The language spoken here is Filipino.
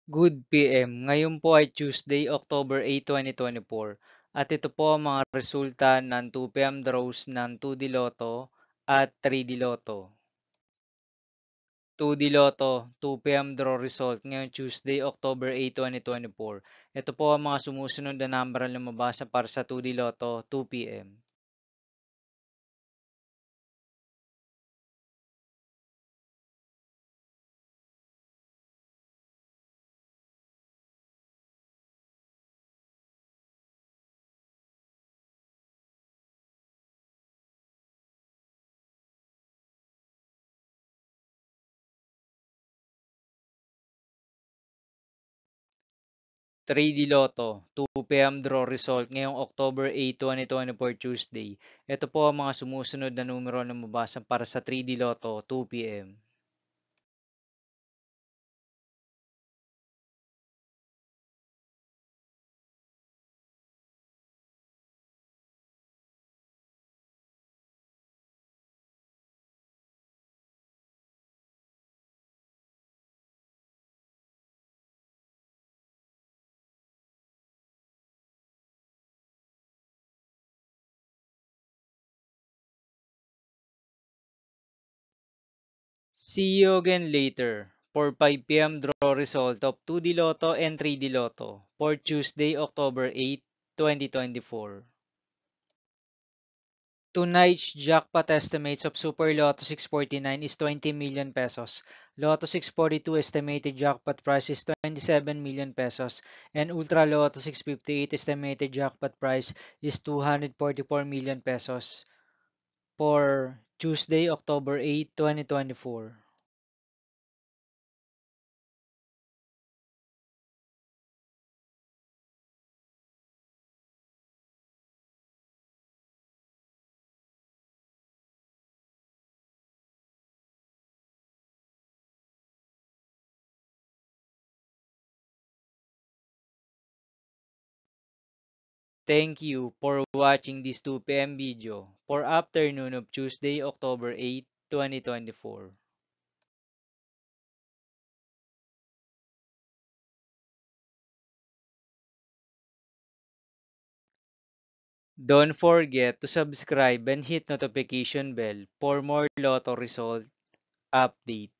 Good PM. Ngayon po ay Tuesday, October 8, 2024. At ito po ang mga resulta ng 2 PM draws ng 2D Lotto at 3D Lotto. 2D Lotto, 2 PM draw result ngayong Tuesday, October 8, 2024. Ito po ang mga sumusunod na number na lumabas para sa 2D Lotto, 2 PM. 3D Lotto, 2 PM draw result ngayong October 8, 2024 Tuesday. Ito po ang mga sumusunod na numero na lumabas para sa 3D Lotto, 2 PM. See you again later for 5 PM draw result of 2D Lotto and 3D Lotto for Tuesday, October 8, 2024. Tonight's jackpot estimates of Super Lotto 649 is 20 million pesos. Lotto 642 estimated jackpot price is 27 million pesos. And Ultra Lotto 658 estimated jackpot price is 244 million pesos for Tuesday, October 8, 2024. Thank you for watching this 2 PM video for afternoon of Tuesday, October 8, 2024. Don't forget to subscribe and hit notification bell for more Lotto result update.